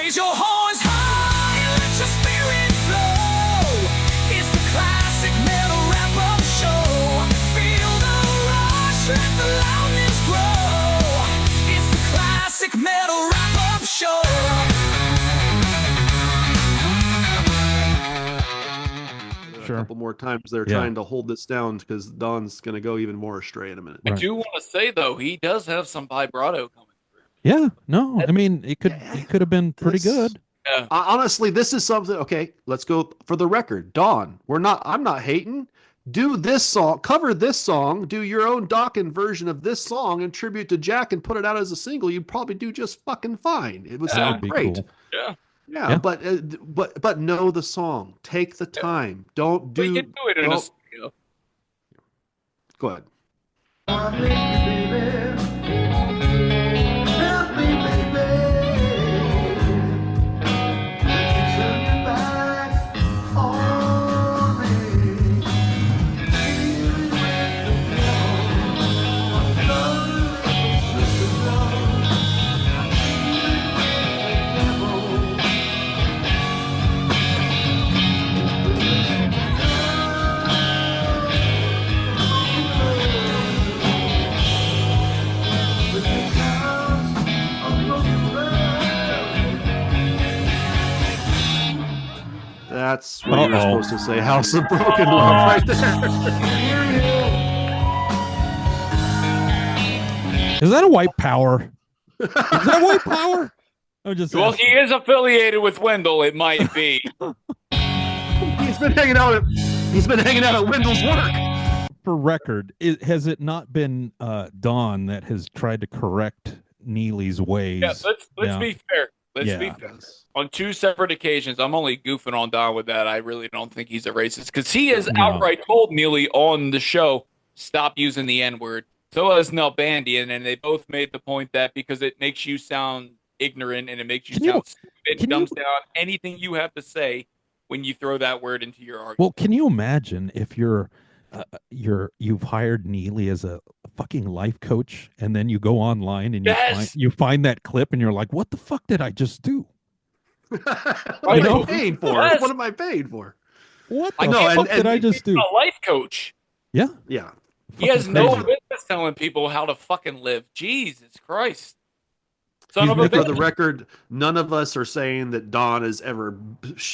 Raise your horns high and let your spirit flow. It's the classic metal wrap-up show. Feel the rush, let the loudness grow. It's the classic metal wrap-up show. Sure. A couple more times they're trying to hold this down because Don's going to go even more astray in a minute. I do want to say though, he does have some vibrato coming through. Yeah, no, I mean it could have been pretty good. Yeah. Honestly, this is something. Okay, let's go for the record. Don, I'm not hating. Do this song, cover this song, do your own Dokken version of this song in tribute to Jack and put it out as a single. You'd probably do just fucking fine. It would sound great. Cool. Yeah, but know the song. Take the time. Don't do. You can do it in a studio. Go ahead. That's what you're supposed to say. House of Broken Love right there. Is that a white power? Is that white power? Well, he is affiliated with Wendell. It might be. He's been hanging out at Wendell's work. For record, has it not been Don that has tried to correct Neely's ways? Yeah, let's be fair. Let's be fair. On two separate occasions, I'm only goofing on Don with that. I really don't think he's a racist because he has outright told Neely on the show, stop using the N-word. So has Nalbandian, and they both made the point that because it makes you sound ignorant and it makes you sound stupid, it dumbs down anything you have to say when you throw that word into your argument. Well, can you imagine if you've hired Neely as a fucking life coach, and then you go online and you find that clip, and you're like, "What the fuck did I just do? What am I paying for? What am I paying for? What the fuck did I just do?" A life coach. Yeah. He has no business telling people how to fucking live. Jesus Christ. For the record, none of us are saying that Don has ever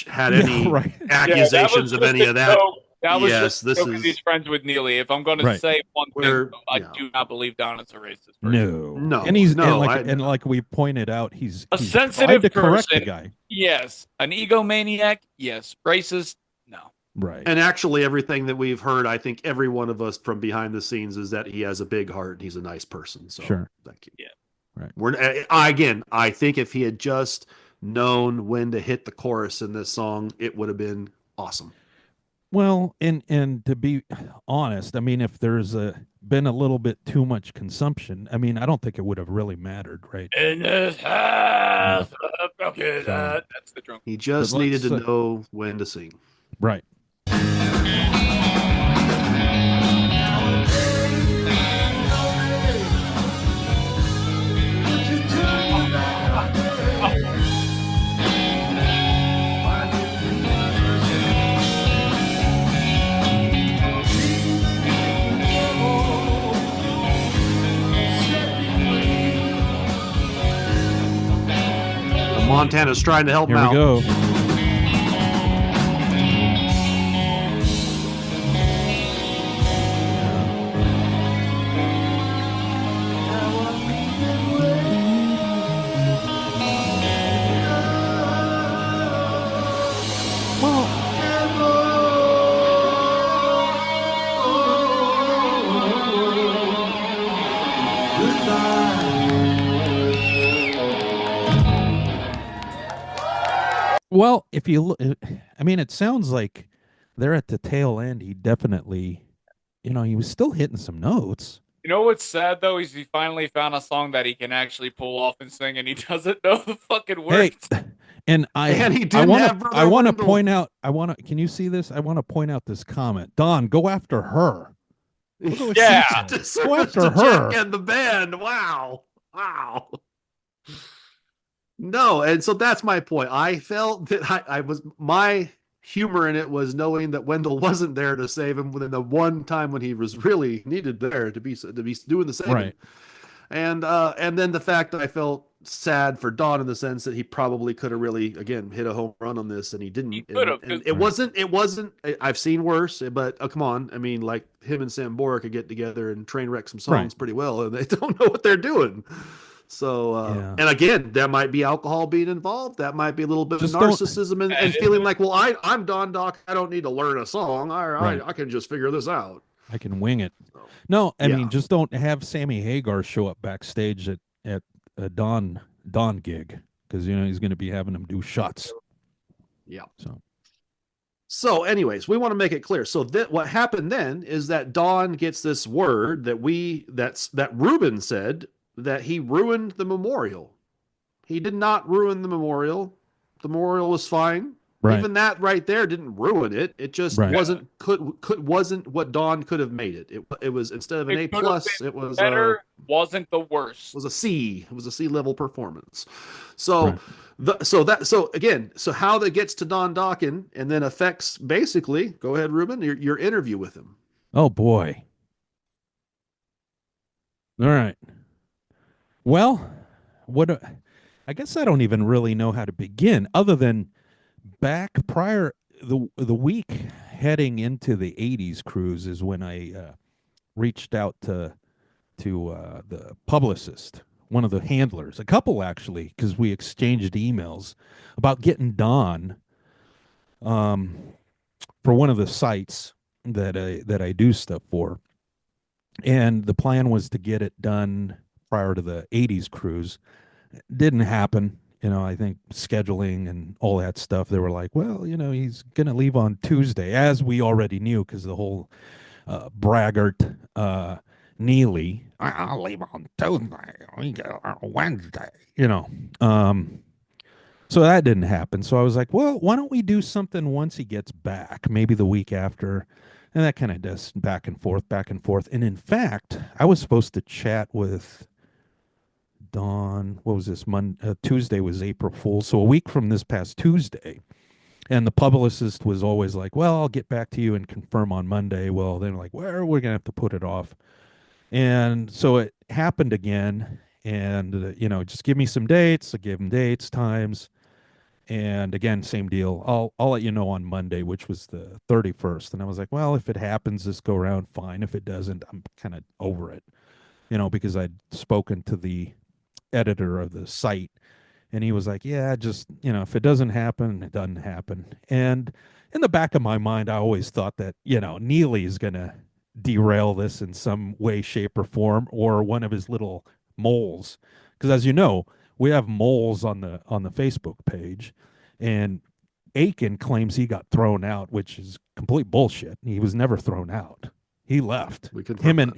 had any accusations of any of that. That was just because he's friends with Neely. If I'm going to say one thing, I do not believe Don is a racist person. No. And he's like we pointed out, he's sensitive to person. Correct the guy. Yes. An egomaniac. Yes. Racist. No. Right. And actually, everything that we've heard, I think every one of us from behind the scenes is that he has a big heart and he's a nice person. So thank you. Yeah. Right. I think if he had just known when to hit the chorus in this song, it would have been awesome. Well, and to be honest, I mean, if there's been a little bit too much consumption, I mean, I don't think it would have really mattered, right? In this house, that's the drum. He just needed to know when to sing. Right. Montana's trying to help him out. Here we go. Well, if you look, I mean, it sounds like they're at the tail end. He definitely, he was still hitting some notes. You know what's sad though is he finally found a song that he can actually pull off and sing, and he doesn't know the fucking words. Hey, and I want to point out. Can you see this? I want to point out this comment. Don, go after her. Yeah, go after her and the band. Wow. No, and so that's my point. I felt that I was my humor in it was knowing that Wendell wasn't there to save him within the one time when he was really needed there to be doing the saving. Right. And then the fact that I felt sad for Don in the sense that he probably could have really again hit a home run on this and he He didn't. could And, have. and it wasn't. I've seen worse, but come on. I mean, like him and Sam Bora could get together and train wreck some Right. songs pretty well, and they don't know what they're doing. So, Yeah. and again, there might be alcohol being involved. That might be a little bit Just of don't. narcissism and feeling like, well, I'm Don Doc. I don't need to learn a song. Right. I can just figure this out. I can wing it. So, No, I yeah. mean, just don't have Sammy Hagar show up backstage at a Don gig because he's going to be having him do shots. Yeah. So So, anyways, we want to make it clear. So that what happened then is that Don gets this word that Ruben said that he ruined the memorial. He did not ruin the memorial. The memorial was fine. right. Even that right there didn't ruin it. It just Right. wasn't what Don could have made it. It was instead of an A It could have plus, been it was better. Wasn't the worst. was a C. It was a C level performance. So Right. so how that gets to Don Dokken and then affects basically, go ahead, Ruben, your interview with him. Oh boy. All right. Well, I guess I don't even really know how to begin other than back prior the week heading into the 80s cruise is when I reached out to the publicist, one of the handlers, a couple actually, because we exchanged emails about getting Don for one of the sites that I do stuff for, and the plan was to get it done prior to the 80s cruise. Didn't happen. I think scheduling and all that stuff, they were like, well, he's going to leave on Tuesday, as we already knew, because the whole braggart Neely, I'll leave on Tuesday, we go on Wednesday, So that didn't happen. So I was like, well, why don't we do something once he gets back, maybe the week after? And that kind of does back and forth, back and forth. And in fact, I was supposed to chat with Dawn. What was this? Tuesday was April Fool's. So a week from this past Tuesday. And the publicist was always like, well, I'll get back to you and confirm on Monday. Well, then like, well, we're going to have to put it off. And so it happened again. And, just give me some dates. I gave him dates, times. And again, same deal. I'll let you know on Monday, which was the 31st. And I was like, well, if it happens this go around, fine. If it doesn't, I'm kind of over it, because I'd spoken to the editor of the site, and he was like, yeah, just, if it doesn't happen, it doesn't happen. And in the back of my mind, I always thought that, Neely is going to derail this in some way, shape, or form, or one of his little moles. Because as you know, we have moles on the Facebook page, and Aiken claims he got thrown out, which is complete bullshit. He was never thrown out. He left. We confirmed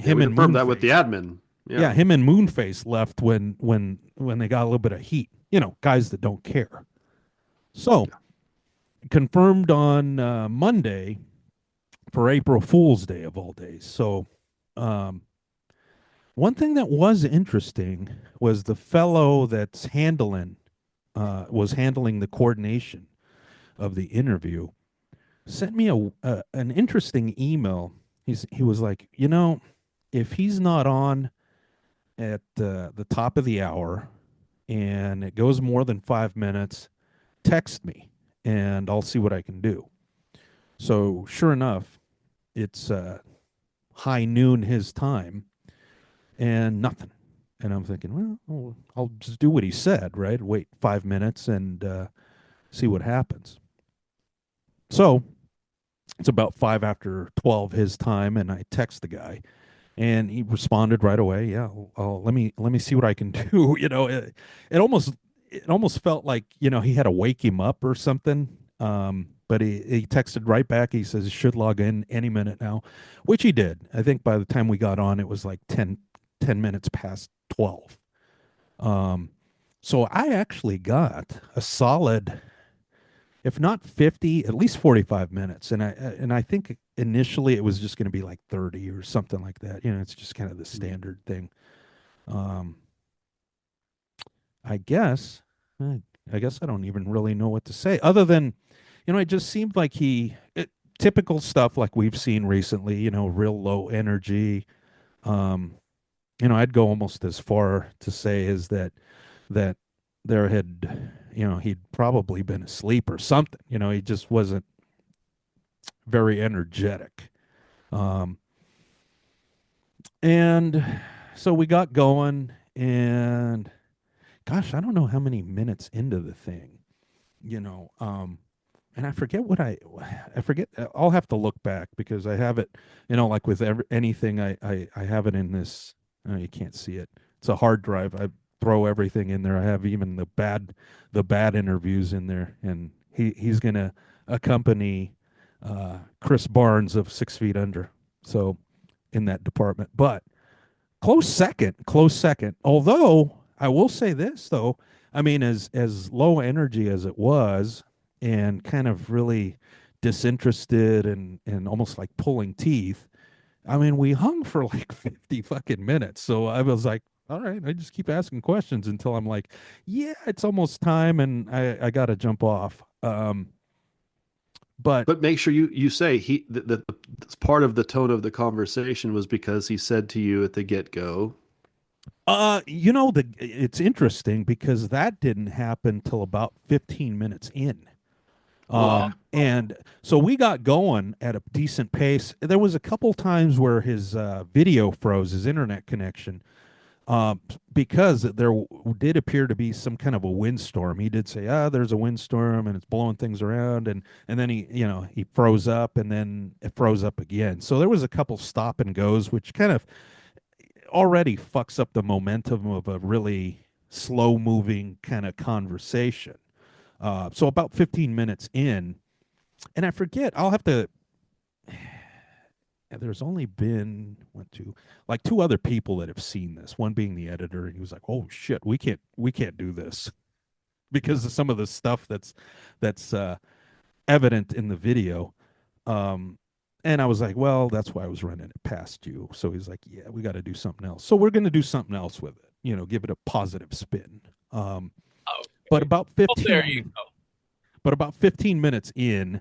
that with the admin. Yeah, him and Moonface left when they got a little bit of heat. Guys that don't care. So, confirmed on Monday for April Fool's Day of all days. So, one thing that was interesting was the fellow that's was handling the coordination of the interview sent me an interesting email. He was like, if he's not on at the top of the hour and it goes more than 5 minutes, text me and I'll see what I can do. So sure enough, it's high noon his time and nothing. And I'm thinking, well, I'll just do what he said, right? Wait 5 minutes and see what happens. So it's about 5 after 12 his time, and I text the guy, and he responded right away. Yeah, let me see what I can do. It almost felt like he had to wake him up or something. But he texted right back. He says he should log in any minute now, which he did. I think by the time we got on, it was like 10 minutes past 12. So I actually got a solid, if not 50, at least 45 minutes. And I think initially it was just going to be like 30 or something like that. It's just kind of the standard thing. I guess I guess I don't even really know what to say other than, it just seemed like typical stuff like we've seen recently, real low energy. Um, I'd go almost as far to say is that there had, he'd probably been asleep or something. He just wasn't very energetic. Um, and so we got going, and gosh, I don't know how many minutes into the thing, you know, um, and I forget. I'll have to look back because I have it, like with anything, I have it in this. You can't see it. It's a hard drive. I throw everything in there. I have even the bad interviews in there, and he's gonna accompany Chris Barnes of 6 Feet Under, so in that department. But close second. Although I will say this though, I mean, as low energy as it was, and kind of really disinterested and almost like pulling teeth. I mean, we hung for like 50 fucking minutes. So I was like, all right, I just keep asking questions until I'm like, yeah, it's almost time, and I got to jump off. But But make sure you say that part of the tone of the conversation was because he said to you at the get go. it's interesting because that didn't happen till about 15 minutes in. Okay. And so we got going at a decent pace. There was a couple times where his video froze, his internet connection, because did appear to be some kind of a windstorm. He did say, there's a windstorm and it's blowing things around. And then he froze up, and then it froze up again. So there was a couple stop and goes, which kind of already fucks up the momentum of a really slow moving kind of conversation. So about 15 minutes in, and I forget, I'll have to. There's only been like two other people that have seen this. One being the editor, and he was like, "Oh shit, we can't do this because of some of the stuff that's evident in the video." Um, and I was like, "Well, that's why I was running it past you." So he's like, "Yeah, we got to do something else." So we're going to do something else with it. Give it a positive spin. Oh, But about well, there you 15 go. but about 15 minutes in,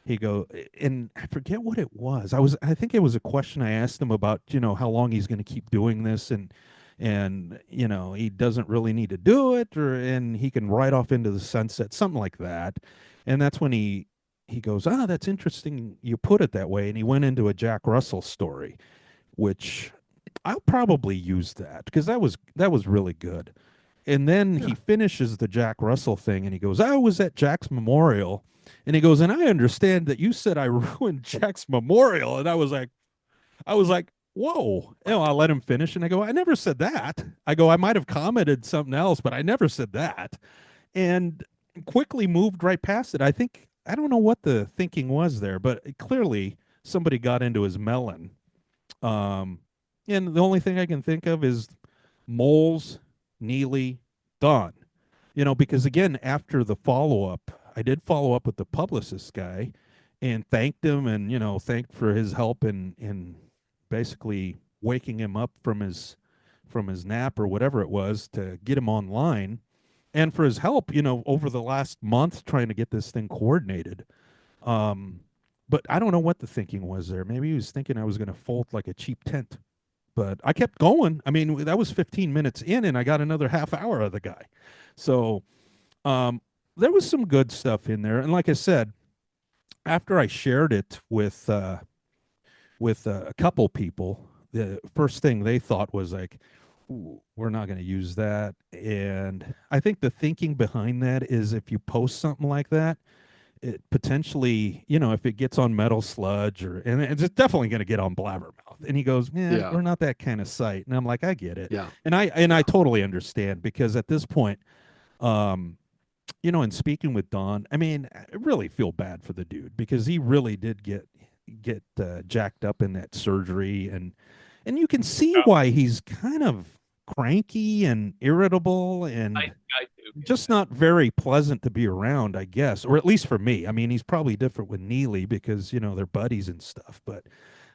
he go, and I forget what it was. I think it was a question I asked him about, how long he's going to keep doing this, and he doesn't really need to do it, and he can ride off into the sunset, something like that. And that's when he goes, that's interesting you put it that way, and he went into a Jack Russell story, which I'll probably use that because that was really good. And then he finishes the Jack Russell thing, and he goes, I was at Jack's memorial. And he goes, and I understand that you said I ruined Jack's memorial. And I was like, whoa. I let him finish. And I go, I never said that. I go, I might have commented something else, but I never said that. And quickly moved right past it. I don't know what the thinking was there, but clearly somebody got into his melon. Um, and the only thing I can think of is Moles, Neely, Don. Because again, after the follow up, I did follow up with the publicist guy and thanked him, and thanked for his help in basically waking him up from his nap or whatever it was to get him online, and for his help, over the last month trying to get this thing coordinated. Um, but I don't know what the thinking was there. Maybe he was thinking I was going to fold like a cheap tent, but I kept going. I mean, that was 15 minutes in, and I got another half hour of the guy. So um, there was some good stuff in there. And like I said, after I shared it with a couple people, the first thing they thought was like, "Ooh, we're not going to use that." And I think the thinking behind that is if you post something like that, it potentially, if it gets on Metal Sludge, and it's definitely going to get on Blabbermouth. And he goes, "Man, Yeah. we're not that kind of site." And I'm like, I get it. Yeah. And I totally understand, because at this point, um, in speaking with Don, I mean, I really feel bad for the dude because he really did get jacked up in that surgery, and you can see Yeah. why he's kind of cranky and irritable, and I do. just not very pleasant to be around, I guess, or at least for me. I mean, he's probably different with Neely because they're buddies and stuff, but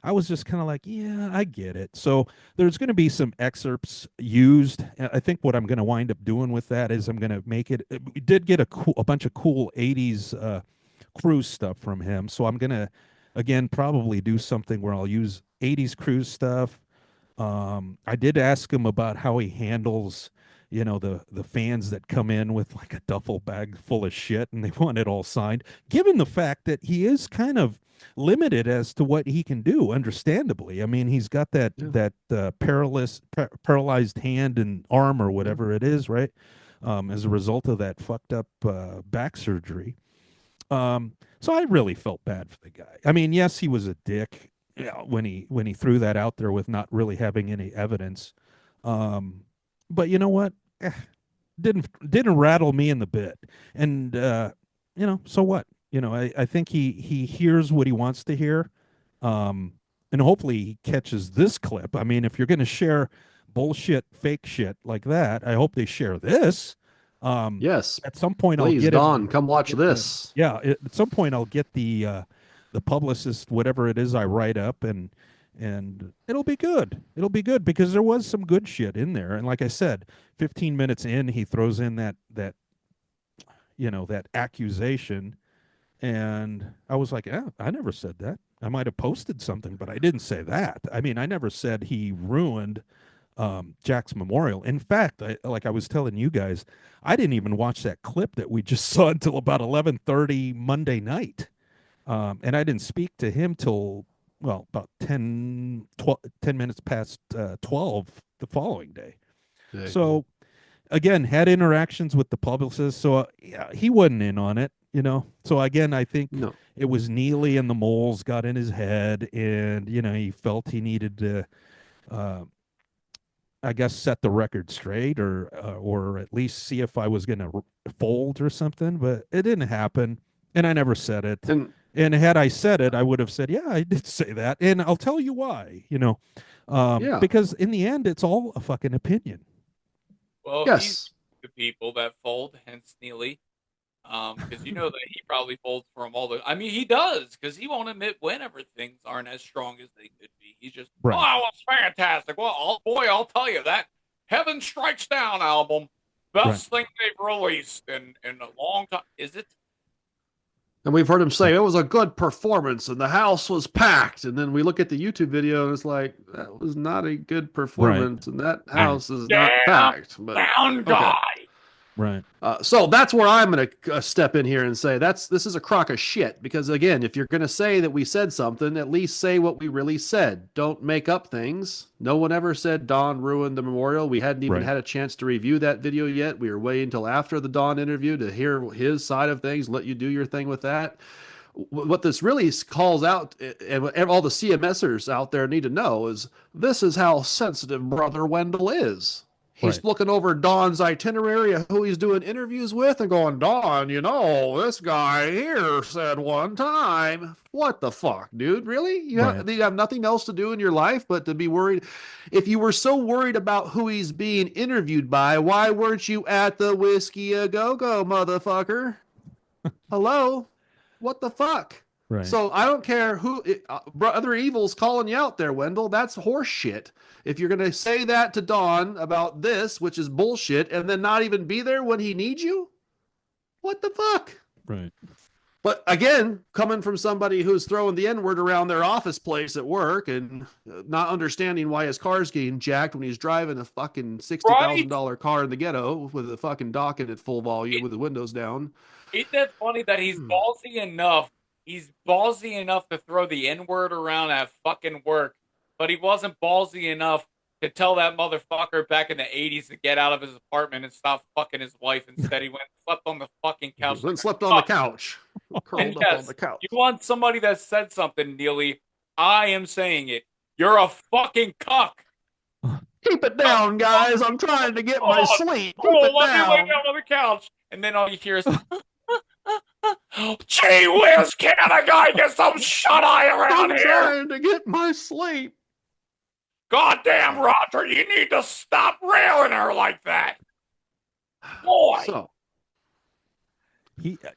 I was just kind of like, yeah, I get it. So there's going to be some excerpts used. I think what I'm going to wind up doing with that is I'm going to make it. We did get a bunch of cool '80s cruise stuff from him, so I'm going to again probably do something where I'll use '80s cruise stuff. I did ask him about how he handles, the fans that come in with like a duffel bag full of shit and they want it all signed. Given the fact that he is kind of limited as to what he can do, understandably. I mean, he's got that paralyzed hand and arm or whatever it is, right? As a result of that fucked up back surgery. So I really felt bad for the guy. I mean, yes, he was a dick, when he threw that out there with not really having any evidence. But you know what? Didn't rattle me in the bit. And so what? I think he hears what he wants to hear. And hopefully he catches this clip. I mean, if you're going to share bullshit, fake shit like that, I hope they share this. Yes, at some point please, I'll get Don, him, come watch get this. at some point I'll get the publicist, whatever it is I write up, and it'll be good. It'll be good because there was some good shit in there. And like I said, 15 minutes in, he throws in that accusation, and I was like, I never said that. I might have posted something, but I didn't say that. I mean, I never said he ruined Jack's memorial. In fact, like I was telling you guys, I didn't even watch that clip that we just saw until about 11:30 Monday night. And I didn't speak to him till, well, about 10 minutes past 12 the following day. Yeah. So again, had interactions with the publicist. So yeah, he wasn't in on it, So again, I think No. it was Neely and the moles got in his head, and he felt he needed to, I guess, set the record straight, or at least see if I was going to fold or something. But it didn't happen, and I never said it. And had I said it, I would have said, yeah, I did say that, and I'll tell you why. Yeah. Because in the end, it's all a fucking opinion. Well, Yes. he's the people that fold, hence Neely. Because that he probably folds for him all the. I mean, he does, because he won't admit whenever things aren't as strong as they could be. He's just, Right. Oh, it was fantastic. Well, I'll tell you that Heaven Strikes Down album, best thing they've released in a long time. Is it? And we've heard him say it was a good performance and the house was packed. And then we look at the YouTube video and it's like, that was not a good performance and that house is not packed. But down guy. Right. So that's where I'm going to step in here and say this is a crock of shit. Because again, if you're going to say that we said something, at least say what we really said. Don't make up things. No one ever said Don ruined the memorial. We hadn't even had a chance to review that video yet. We were waiting until after the Don interview to hear his side of things, let you do your thing with that. What this really calls out, and all the CMSers out there need to know, is this is how sensitive Brother Wendell is. He's looking over Don's itinerary of who he's doing interviews with and going, Don, this guy here said one time. What the fuck, dude? Really? You have nothing else to do in your life but to be worried? If you were so worried about who he's being interviewed by, why weren't you at the Whiskey A Go-Go, motherfucker? Hello? What the fuck? Right. So I don't care who Brother Evil's calling you out there, Wendell. That's horse shit. If you're going to say that to Don about this, which is bullshit, and then not even be there when he needs you, what the fuck? Right. But again, coming from somebody who's throwing the N-word around their office place at work and not understanding why his car's getting jacked when he's driving a fucking $60,000 car in the ghetto with a fucking Dokken at full volume with the windows down. Isn't that funny that he's ballsy enough? He's ballsy enough to throw the N-word around at fucking work, but he wasn't ballsy enough to tell that motherfucker back in the 80s to get out of his apartment and stop fucking his wife. Instead, he went and slept on the fucking couch. He slept on the couch. Curled up on the couch. You want somebody that said something, Neely? I am saying it. You're a fucking cuck. Keep it down, guys. I'm trying to get my sleep. Keep it let down. me lay down on the couch. And then all you hear is, gee whiz, can a guy get some shut-eye around I'm here? trying to get my sleep. Goddamn, Roger, you need to stop railing her like that. Boy. So,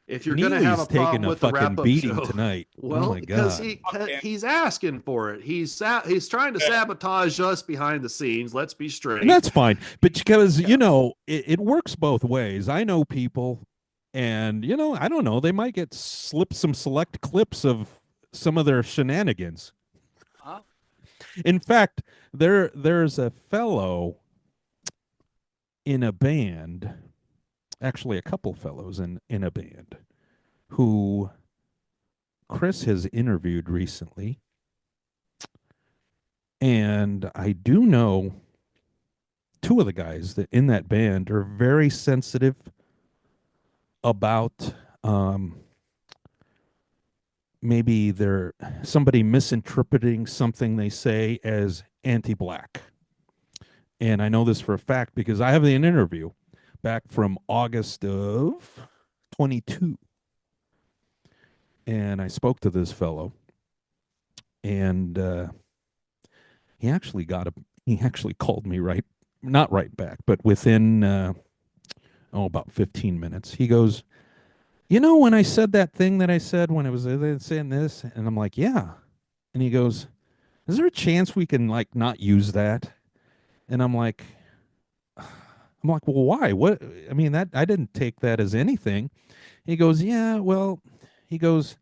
If you're going to have a Neely's taking problem a with the fucking wrap-up beating show, tonight. well, oh my because God. he's asking for it. He's trying to sabotage us behind the scenes. Let's be straight. And that's fine. But because, it works both ways. I know people, and, I don't know, they might get slipped some select clips of some of their shenanigans. Huh? In fact, there's a fellow in a band, actually a couple fellows in a band, who Chris has interviewed recently. And I do know two of the guys that in that band are very sensitive about maybe they're somebody misinterpreting something they say as anti-black. And I know this for a fact because I have an interview back from August of 22. And I spoke to this fellow, and he actually called me not right back, but within about 15 minutes. He goes, when I said that thing that I said when it was saying this, and I'm like, yeah. And he goes, is there a chance we can like not use that? And I'm like, well, why? What? I mean, that I didn't take that as anything. He goes, yeah, well, he goes,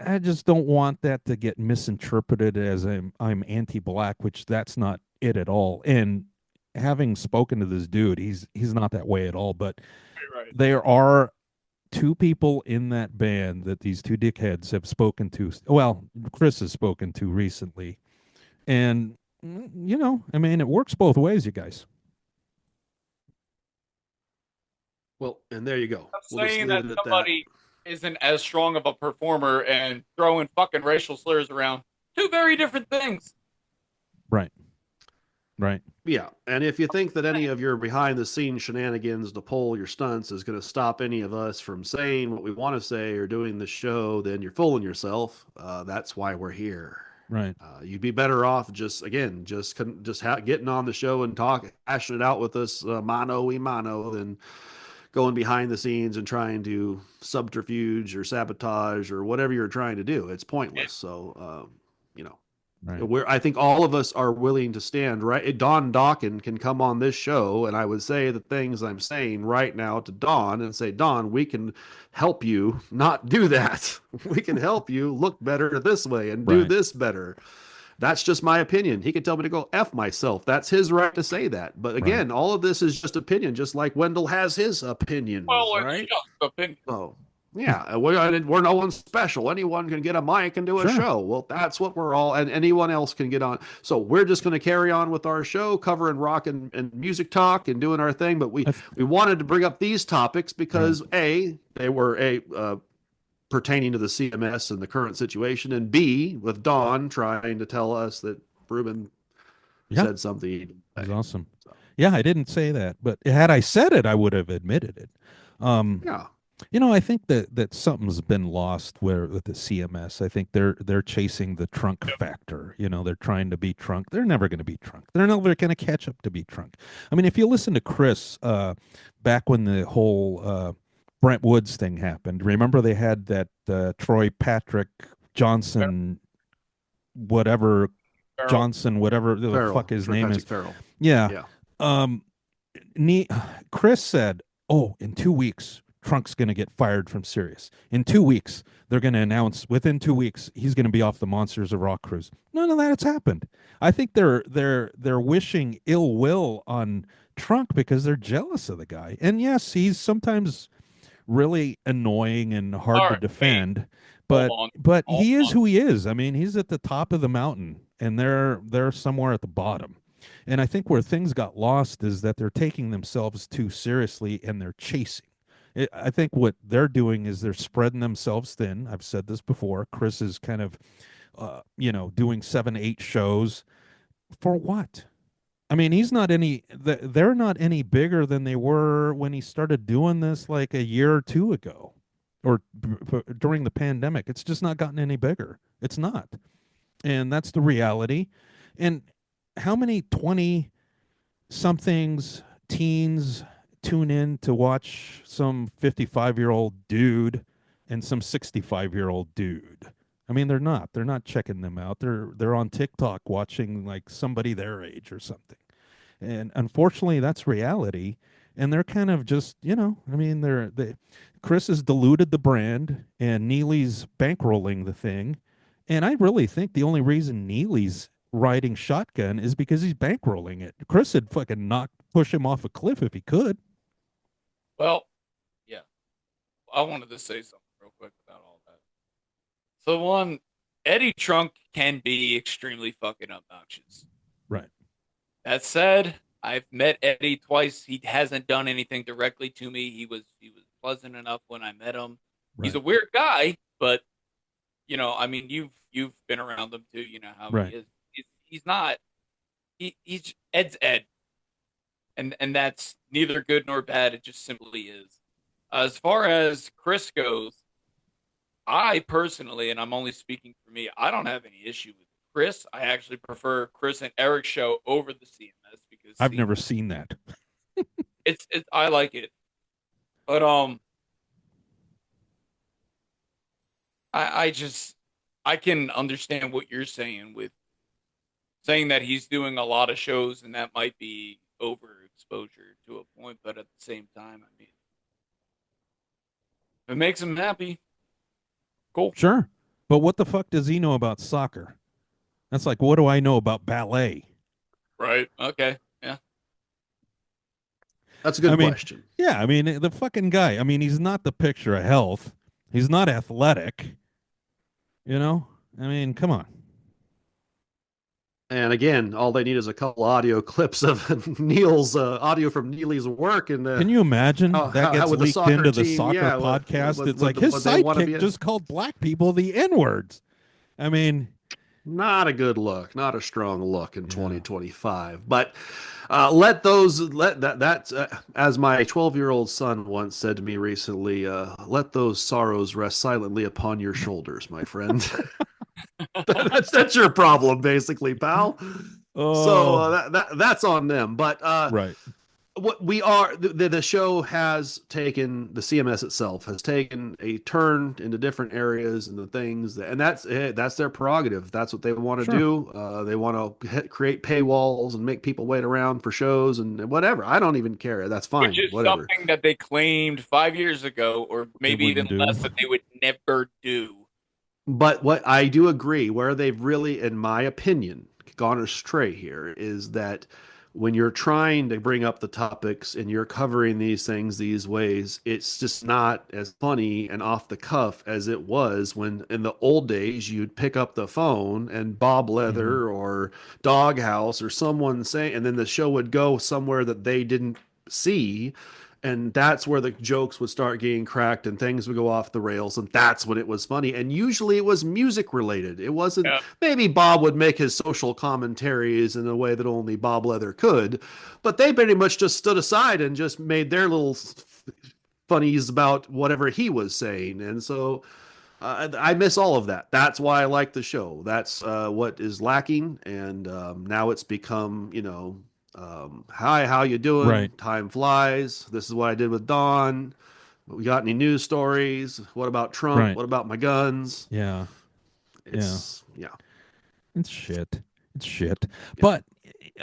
I just don't want that to get misinterpreted as I'm anti-black, which that's not it at all. And having spoken to this dude, he's not that way at all. But Right. there are two people in that band that these two dickheads have spoken to. Well, Chris has spoken to recently, and I mean, it works both ways, you guys. Well, and there you go. I'm We'll just saying leave that it at somebody isn't as strong of a performer and throwing fucking racial slurs around. Two very different things. Right. Yeah, and if you think that any of your behind-the-scenes shenanigans to pull your stunts is going to stop any of us from saying what we want to say or doing the show, then you're fooling yourself. That's why we're here. Right. You'd be better off getting on the show and hashing it out with us mano y mano than going behind the scenes and trying to subterfuge or sabotage or whatever you're trying to do. It's pointless. So, Right. I think all of us are willing to stand right. Don Dokken can come on this show, and I would say the things I'm saying right now to Don and say, Don, we can help you not do that. We can help you look better this way and do Right. this better. That's just my opinion. He could tell me to go F myself. That's his right to say that. But again, all of this is just opinion, just like Wendell has his opinions, Well, it's right? just opinion. Oh, yeah. We're no one special. Anyone can get a mic and do a Sure. show. Well, that's what we're all, and anyone else can get on. So we're just going to carry on with our show, covering rock and music talk and doing our thing. But we wanted to bring up these topics because they were pertaining to the CMS and the current situation, and B, with Don trying to tell us that Ruben said something. That's awesome. Yeah, I didn't say that, but had I said it, I would have admitted it. Yeah. I think that something's been lost with the CMS. I think they're chasing the trunk factor. They're trying to be trunk. They're never going to be trunk. They're never going to catch up to be trunk. I mean, if you listen to Chris back when the whole Brent Woods thing happened, remember they had that Troy Patrick Johnson, whatever Farrell. Johnson, whatever the Farrell, fuck his Troy name Patrick is. Farrell. Yeah. Chris said, "Oh, in 2 weeks, Trunk's going to get fired from Sirius. In 2 weeks, they're going to announce. Within 2 weeks, he's going to be off the Monsters of Rock cruise." None of that has happened. I think they're wishing ill will on Trunk because they're jealous of the guy. And yes, he's sometimes really annoying and hard to defend, but he is who he is. I mean, he's at the top of the mountain, and they're somewhere at the bottom. And I think where things got lost is that they're taking themselves too seriously and they're chasing. I think what they're doing is they're spreading themselves thin. I've said this before. Chris is kind of, doing 7, 8 shows for what? I mean, they're not any bigger than they were when he started doing this like a year or two ago or during the pandemic. It's just not gotten any bigger. It's not. And that's the reality. And how many 20 somethings, teens, tune in to watch some 55-year-old dude and some 65-year-old dude. I mean, they're not. They're not checking them out. They're on TikTok watching like somebody their age or something. And unfortunately, that's reality. And they're kind of just, I mean, Chris has diluted the brand, and Neely's bankrolling the thing. And I really think the only reason Neely's riding shotgun is because he's bankrolling it. Chris would fucking push him off a cliff if he could. Well, yeah. I wanted to say something real quick about all that. So one, Eddie Trunk can be extremely fucking obnoxious. Right. That said, I've met Eddie twice. He hasn't done anything directly to me. He was pleasant enough when I met him. Right. He's a weird guy, but I mean, you've been around him too. You know how he is. He's not. He's Ed's Ed, and that's neither good nor bad. It just simply is. As far as Chris goes, I personally, and I'm only speaking for me, I don't have any issue with Chris. I actually prefer Chris and Eric's show over the CMS because I've never seen that. it's I like it, but I can understand what you're saying with saying that he's doing a lot of shows and that might be overexposure to a point, but at the same time, I mean, if it makes him happy, cool. Sure. But what the fuck does he know about soccer? That's like, what do I know about ballet? Right. Okay. Yeah. That's a good question. Yeah. I mean, the fucking guy, I mean, he's not the picture of health. He's not athletic. I mean, come on. And again, all they need is a couple audio clips of Neil's audio from Neely's work. And can you imagine that gets leaked into the soccer podcast? It's like his sidekick just called black people the N-words. I mean, not a good look, not a strong look in 2025. But as my 12-year-old son once said to me recently, let those sorrows rest silently upon your shoulders, my friend. That's your problem, basically, pal. So that's on them. But right. What we are, the show has taken, the CMS itself has taken a turn into different areas and the things and that's their prerogative. That's what they want to do. They want to create paywalls and make people wait around for shows and whatever. I don't even care. That's fine. Which is whatever. Something that they claimed 5 years ago, or maybe even less, that they would never do. But what I do agree, where they've really, in my opinion, gone astray here is that when you're trying to bring up the topics and you're covering these things these ways, it's just not as funny and off the cuff as it was when in the old days you'd pick up the phone and Bob Leather or Doghouse or someone saying, and then the show would go somewhere that they didn't see. And that's where the jokes would start getting cracked and things would go off the rails. And that's when it was funny. And usually it was music related. It wasn't, maybe Bob would make his social commentaries in a way that only Bob Leather could, but they pretty much just stood aside and just made their little funnies about whatever he was saying. And so I miss all of that. That's why I like the show. That's what is lacking. And now it's become, hi, how you doing? Right. Time flies. This is what I did with Dawn. We got any news stories? What about Trump? Right. What about my guns? Yeah. It's shit. It's shit. But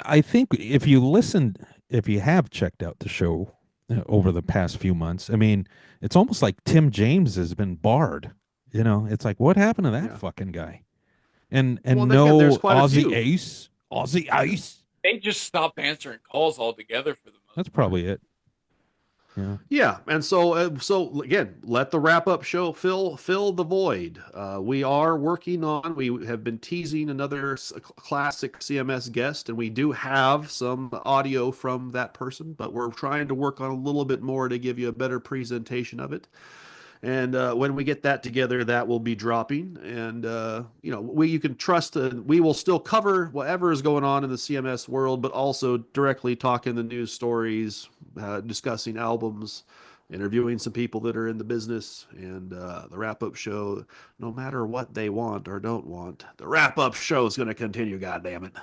I think if you have checked out the show over the past few months, I mean, it's almost like Tim James has been barred. It's like, what happened to that fucking guy? And Aussie Ace. Aussie Ace. They just stopped answering calls altogether for the most part. That's probably it. Yeah. And so again, let the wrap up show fill the void. We are working on, we have been teasing another classic CMS guest, and we do have some audio from that person, but we're trying to work on a little bit more to give you a better presentation of it. And when we get that together, that will be dropping. And, you can trust that we will still cover whatever is going on in the CMS world, but also directly talking the news stories, discussing albums, interviewing some people that are in the business, and the wrap-up show, no matter what they want or don't want, the wrap-up show is going to continue, goddammit.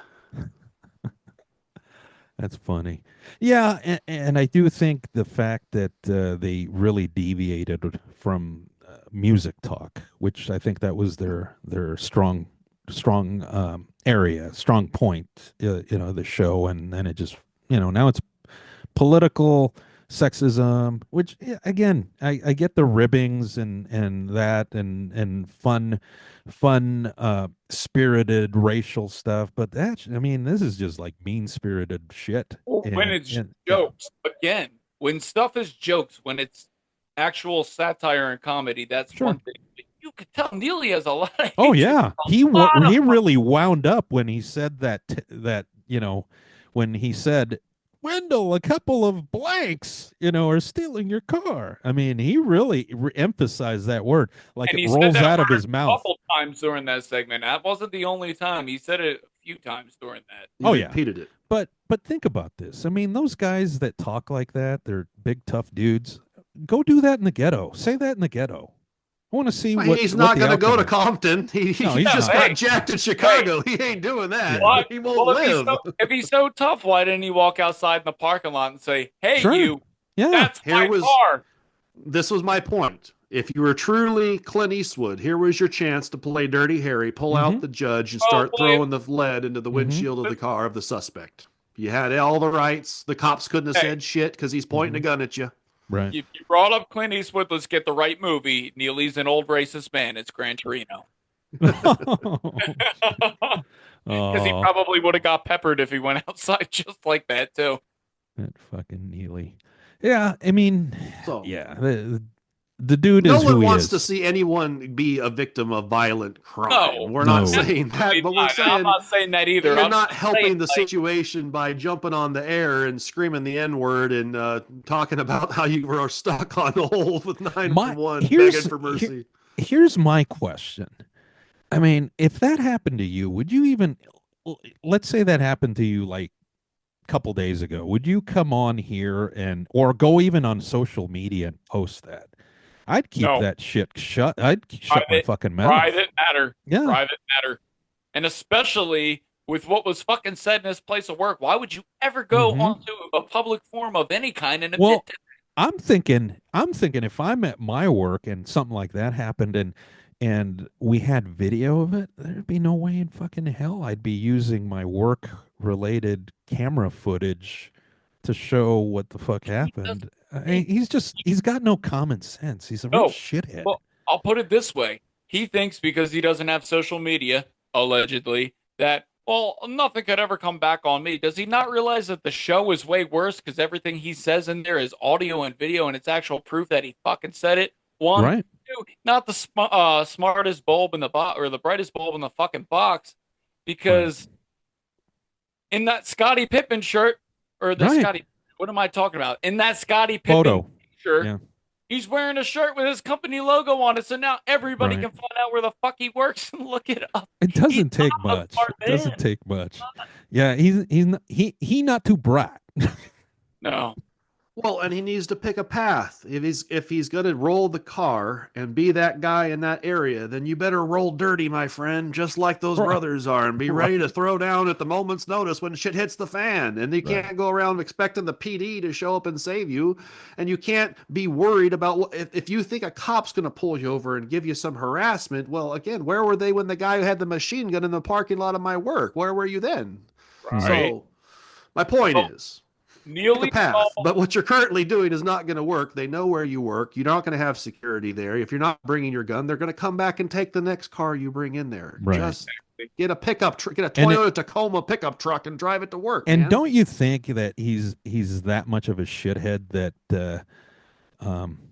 That's funny. Yeah, and I do think the fact that they really deviated from music talk, which I think that was their strong area, strong point, the show, and then it just now it's political sexism, which again, I get the ribbings and that and fun spirited racial stuff, but I mean, this is just like mean spirited shit. When it's jokes, again, when stuff is jokes, when it's actual satire and comedy, that's sure. one thing. But you could tell Neely has a lot of Oh hatred. yeah, he really wound up when he said that when he said, Wendell, a couple of blanks, are stealing your car. I mean, he really emphasized that word, like And it he said rolls that out of word his a mouth. couple times during that segment. That wasn't the only time. He said it a few times during that. He repeated it. But think about this. I mean, those guys that talk like that, they're big tough dudes. Go do that in the ghetto. Say that in the ghetto. I want to see Well, what he's what not the going to go outcome to is. Compton. No, He's just not. got jacked in Chicago. He ain't doing that. Yeah. He won't live. If he's so tough, why didn't he walk outside in the parking lot and say, "Hey, Sure. you, Yeah. that's my car." This was my point. If you were truly Clint Eastwood, here was your chance to play Dirty Harry, pull out the judge, and start throwing the lead into the windshield of the car of the suspect. You had all the rights. The cops couldn't have said shit because he's pointing a gun at you. Right. You brought up Clint Eastwood. Let's get the right movie. Neely's an old racist man. It's Gran Torino. Because he probably would have got peppered if he went outside just like that too. That fucking Neely. Yeah, I mean, So, yeah, the dude no is who one he wants is. to see anyone be a victim of violent crime. No, we're not saying that, but we're saying I'm not saying that either. You're I'm not helping saying, the situation by jumping on the air and screaming the N-word and talking about how you were stuck on hold with 911 begging for mercy. Here's my question. I mean, if that happened to you, would you even, let's say that happened to you like a couple days ago, would you come on here or go even on social media and post that? I'd keep that shit shut. I'd shut my fucking mouth. Private matter. Yeah. Private matter. And especially with what was fucking said in his place of work, why would you ever go onto a public forum of any kind and admit that? I'm thinking if I'm at my work and something like that happened and we had video of it, there'd be no way in fucking hell I'd be using my work related camera footage to show what the fuck happened. He's got no common sense. He's a real shithead. Well, I'll put it this way. He thinks because he doesn't have social media, allegedly, that, well, nothing could ever come back on me. Does he not realize that the show is way worse because everything he says in there is audio and video and it's actual proof that he fucking said it? One, right. Two, not the smartest bulb in the box or the brightest bulb in the fucking box, because in that Scottie Pippen shirt or the Scottie, what am I talking about? In that Scottie Pippen shirt, he's wearing a shirt with his company logo on it, so now everybody can find out where the fuck he works and look it up. It doesn't take much. It doesn't take much. Yeah, he's not too bright. No. Well, and he needs to pick a path. If he's going to roll the car and be that guy in that area, then you better roll dirty, my friend, just like those brothers are, and be ready to throw down at the moment's notice when shit hits the fan. And you can't go around expecting the PD to show up and save you, and you can't be worried about if you think a cop's going to pull you over and give you some harassment. Well, again, where were they when the guy who had the machine gun in the parking lot of my work? Where were you then? Right. So my point is, Neely path, but what you're currently doing is not going to work. They know where you work. You're not going to have security there. If you're not bringing your gun, they're going to come back and take the next car you bring in there. Right. Just get a pickup truck, get a Toyota Tacoma pickup truck, and drive it to work. And man. don't you think that he's that much of a shithead that the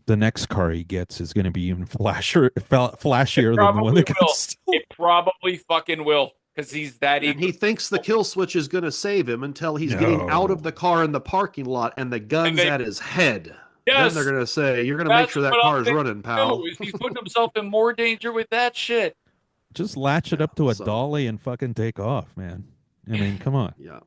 next car he gets is going to be even flashier than the one that got stolen? It probably fucking will. Because he's that evil. And he thinks the kill switch is going to save him until he's getting out of the car in the parking lot and the gun's at his head. Yes. Then they're going to say, you're going to make sure that car is running, pal. He's putting himself in more danger with that shit. Just latch it up to a dolly and fucking take off, man. I mean, come on. Yeah.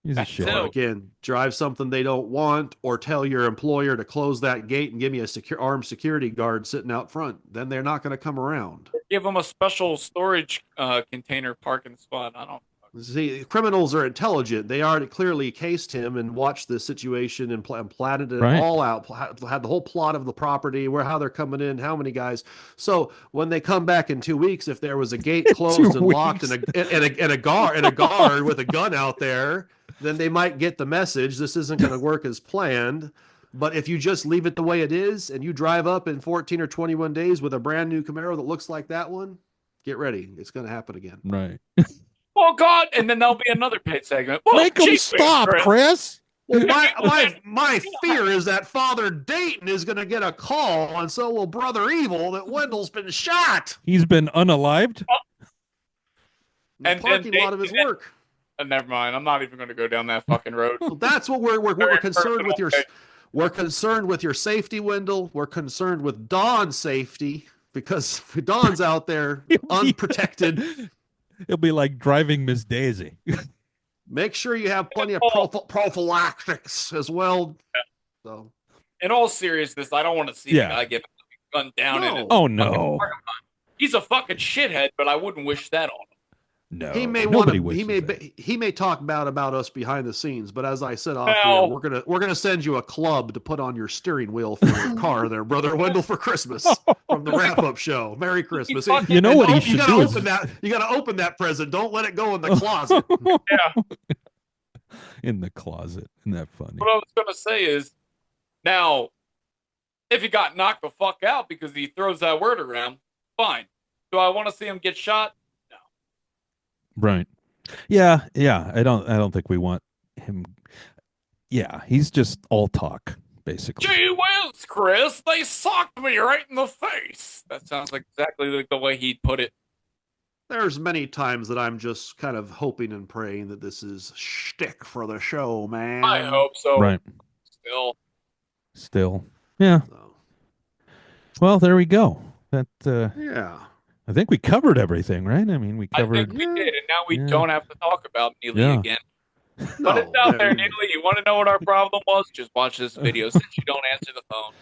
He's a shit. So, again, drive something they don't want or tell your employer to close that gate and give me a armed security guard sitting out front. Then they're not going to come around. Give them a special storage container parking spot. I don't See, criminals are intelligent. They already clearly cased him and watched the situation and plotted it Right. all out. Had the whole plot of the property, how they're coming in, how many guys. So when they come back in 2 weeks, if there was a gate closed and locked and a guard with a gun out there, then they might get the message. This isn't going to work as planned. But if you just leave it the way it is and you drive up in 14 or 21 days with a brand new Camaro that looks like that one, get ready. It's going to happen again. Right. Oh God! And then there'll be another paid segment. Well, Make them stop, Chris. Well, my fear is that Father Dayton is going to get a call, and so will Brother Evil that Wendell's been shot. He's been unalived. In the parking lot of his work. Never mind. I'm not even going to go down that fucking road. Well, that's what we're concerned with your. We're concerned with your safety, Wendell. We're concerned with Don's safety because Don's out there unprotected. It'll be like driving Miss Daisy. Make sure you have plenty of prophylactics as well. So, in all seriousness, I don't want to see the guy get gunned down. No. Oh no, he's a fucking shithead, but I wouldn't wish that on him. no. He may he may talk about us behind the scenes, but as I said off here, we're gonna send you a club to put on your steering wheel for your car, there, Brother Wendell, for Christmas from the Wrap Up Show. Merry Christmas! You know what he should do? You gotta open that present. Don't let it go in the closet. Yeah, in the closet. Isn't that funny? What I was gonna say is, now, if he got knocked the fuck out because he throws that word around, fine. Do I want to see him get shot? Right. Yeah. I don't think we want him. Yeah, he's just all talk, basically. Gee whiz, Chris, they socked me right in the face. That sounds like exactly like the way he'd put it. There's many times that I'm just kind of hoping and praying that this is shtick for the show, man. I hope so. Right. Still. Yeah. So. Well, there we go. That yeah. I think we covered everything, right? I mean, we covered. I think we did, and now we don't have to talk about Neely again. No, but it's out there, Neely. You want to know what our problem was? Just watch this video. Since you don't answer the phone,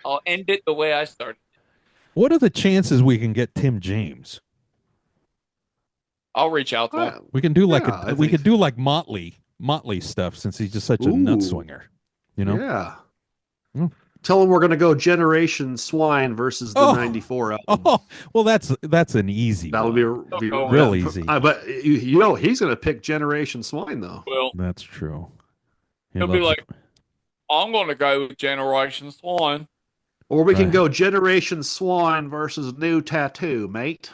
I'll end it the way I started. What are the chances we can get Tim James? I'll reach out to him. We can do like we could do like Motley stuff since he's just such a nut swinger. You know? Yeah. Mm. Tell him we're going to go Generation Swine versus the 94 album. Oh, well, that's an easy That would be real easy. But you know, he's going to pick Generation Swine, though. Well, that's true. He'll be like, I'm going to go with Generation Swine. Or we can go Generation Swine versus New Tattoo, mate.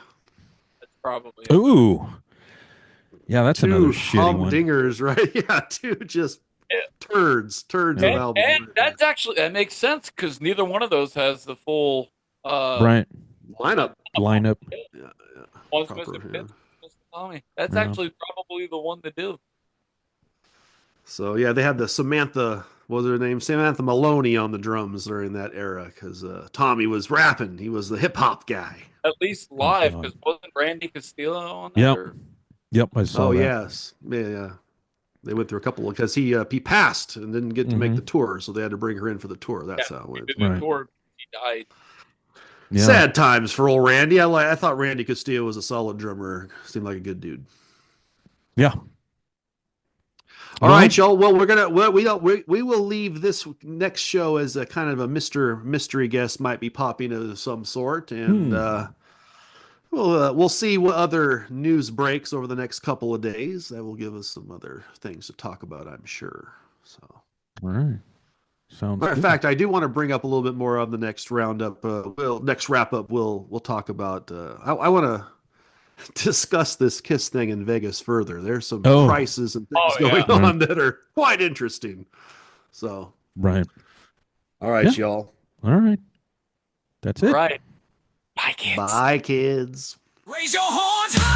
That's probably Ooh. Yeah, that's another shitty one. Dingers, right? Yeah, two just turds of albums. And that's actually, that makes sense because neither one of those has the full lineup. Yeah. One's Mr. Pitts, Mr. Tommy. That's actually probably the one to do. So yeah, they had the Samantha, what was her name? Samantha Maloney on the drums during that era because Tommy was rapping. He was the hip hop guy. At least live, because wasn't Randy Castillo on that? Yep, I saw that. Yes. Yeah. They went through a couple because he passed and didn't get to make the tour, so they had to bring her in for the tour. That's how it went. He did the tour. He died. Yeah. Sad times for old Randy. I thought Randy Castillo was a solid drummer. Seemed like a good dude. Yeah. All right, y'all. Well, we will leave this next show as a kind of a mystery guest might be popping of some sort, and we'll see what other news breaks over the next couple of days. That will give us some other things to talk about, I'm sure. So, all right. Sounds matter of fact, I do want to bring up a little bit more on the next roundup. Next wrap up, we'll talk about. I want to discuss this Kiss thing in Vegas further. There's some prices and things going on that are quite interesting. So, right. All right, y'all. All right. That's it. Right. Bye, kids. Bye, kids. Raise your horns high.